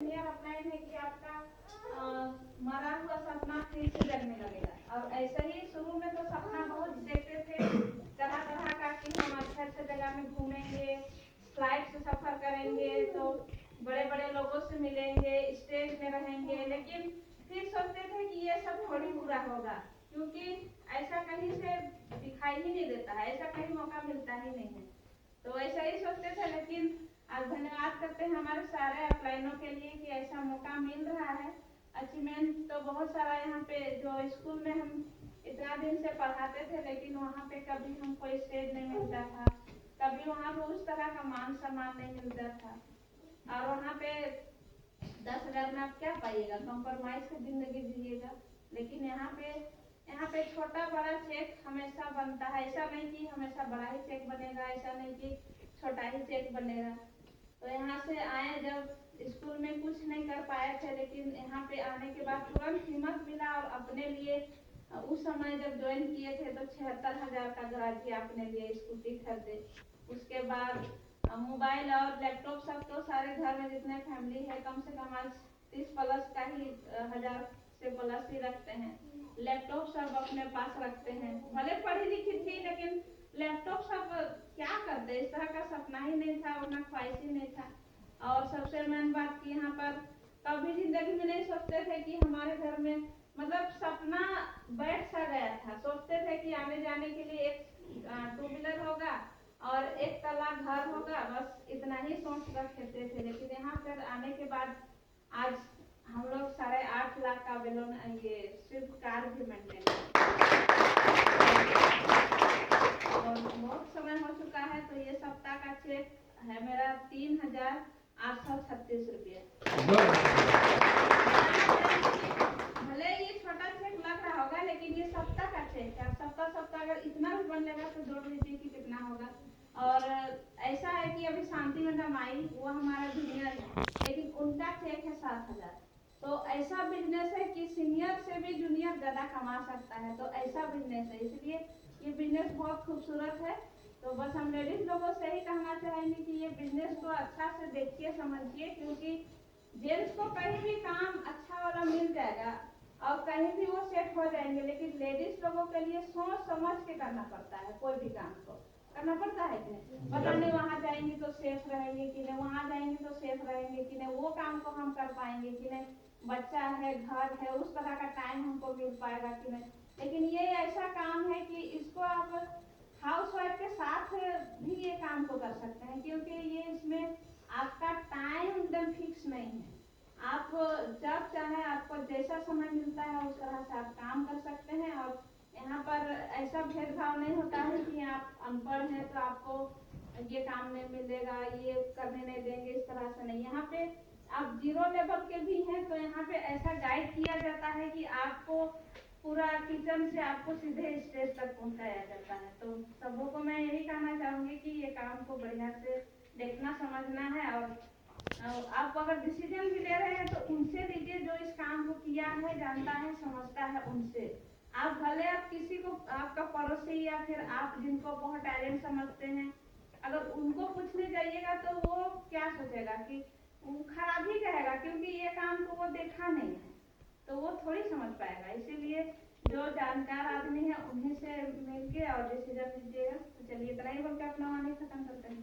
Applied है कि आपका मरा हुआ सपना फिर से जगने लगेगा। और ऐसे ही शुरू में तो सपना बहुत देखते थे तरह तरह का कि हम अच्छे अच्छे जगह में घूमेंगे, फ्लाइट से सफर करेंगे, तो बड़े बड़े लोगों से मिलेंगे, स्टेज में रहेंगे। लेकिन फिर सोचते थे कि ये सब थोड़ी पूरा होगा, क्योंकि ऐसा कहीं से दिखाई ही नहीं देता है, ऐसा कहीं मौका मिलता ही नहीं है। तो ऐसा ही सोचते थे। लेकिन आज धन्यवाद करते हैं हमारे सारे अप्लाइनों के लिए कि ऐसा मौका मिल रहा है। अचीवमेंट तो बहुत सारा यहाँ पे, जो स्कूल में हम इतना दिन से पढ़ाते थे लेकिन वहाँ पे कभी हमको स्टेज नहीं मिलता था, कभी वहाँ पे उस तरह का मान सम्मान नहीं मिलता था। और वहाँ पे 10,000 में आप क्या पाइएगा, कंप्रोमाइज की जिंदगी जिएगा। लेकिन यहाँ पे छोटा बड़ा चेक हमेशा बनता है। ऐसा नहीं कि हमेशा बड़ा ही चेक बनेगा, ऐसा नहीं कि छोटा ही चेक बनेगा। तो यहाँ से आए, जब स्कूल में कुछ नहीं कर पाए थे, लेकिन यहाँ पे आने के बाद तुरंत हिम्मत मिला और अपने लिए उस समय जब ज्वाइन किए थे तो 76,000 का गराजी अपने लिए स्कूटी खरीदे। उसके बाद मोबाइल और लैपटॉप सब तो सारे घर में जितने फैमिली है कम से कम आज 30 प्लस का ही 1000 से प्लस ही रखते हैं। लैपटॉप सब अपने पास रखते हैं। भले पढ़ी लिखी थी लेकिन लैपटॉप सब क्या करते, इस तरह का सपना ही नहीं था, वरना ख्वाहिश ही नहीं था। और सबसे मेन बात कि यहाँ पर कभी जिंदगी में नहीं सोचते थे कि हमारे घर में, मतलब सपना बैठ सा गया था। सोचते थे कि आने जाने के लिए एक 2 व्हीलर होगा और एक तला घर होगा, बस इतना ही सोच रखते थे। लेकिन यहाँ पर आने के बाद आज हम लोग 8.5 लाख का बेलोन ये स्विफ्ट कार भी मेंटेन और बहुत समय हो चुका है। तो ये सप्ताह का चेक है मेरा 3,836 रुपये। भले ये छोटा चेक लग रहा होगा लेकिन ये सप्ताह का चेक है। सप्ताह अगर इतना भी बन लेगा तो जोड़ लीजिए कि कितना होगा। और ऐसा है कि अभी शांति मैडम आई, वो हमारा जूनियर है, लेकिन उनका चेक है 7,000। तो ऐसा बिजनेस है कि सीनियर से भी जूनियर ज़्यादा कमा सकता है। तो ऐसा बिजनेस है, इसलिए ये बिजनेस बहुत खूबसूरत है। तो बस हम लेडीज लोगों से ही कहना चाहेंगे कि ये बिजनेस को अच्छा से देखिए, समझिए, क्योंकि जेंट्स को कहीं भी काम अच्छा वाला मिल जाएगा और कहीं भी वो सेट हो जाएंगे, लेकिन लेडीज लोगों के लिए सोच समझ के करना पड़ता है। कोई भी काम को करना पड़ता है कि नहीं, पता नहीं वहाँ जाएंगे तो सेफ रहेंगे कि नहीं, वहाँ जाएंगे तो सेफ रहेंगे कि नहीं, वो काम को हम कर पाएंगे कि नहीं, बच्चा है, घर है, उस तरह का टाइम हमको मिल पाएगा कि नहीं। लेकिन ये ऐसा काम है कि इसको आप हाउस वाइफ के साथ भी ये काम को कर सकते हैं, क्योंकि ये इसमें आपका टाइम एकदम फिक्स नहीं है। आप जब चाहे, आपको जैसा समय मिलता है उस तरह से आप काम कर सकते हैं। और यहाँ पर ऐसा भेदभाव नहीं होता है कि आप अनपढ़ हैं तो आपको ये काम नहीं मिलेगा, ये करने नहीं देंगे, इस तरह से नहीं। यहाँ पे आप 0 लेवल के भी हैं तो यहाँ पे ऐसा गाइड किया जाता है कि आपको पूरा किचन से आपको सीधे स्टेज तक पहुँचाया जाता है। तो सबों को मैं यही कहना चाहूँगी कि ये काम को बढ़िया से देखना समझना है। और आप अगर डिसीजन भी ले रहे हैं तो उनसे लीजिए जो इस काम को किया है, जानता है, समझता है, उनसे। आप भले आप किसी को, आपका पड़ोसी या फिर आप जिनको बहुत टैलेंट समझते हैं, अगर उनको पूछने जाइएगा तो वो क्या सोचेगा कि खराब ही कहेगा, क्योंकि ये काम को वो देखा नहीं है तो वो थोड़ी समझ पाएगा। इसीलिए जो जानकार आदमी है उन्हीं से मिलके और डिसीजन लीजिएगा। तो चलिए इतना ही बोल के अपना वाणी खत्म करते हैं।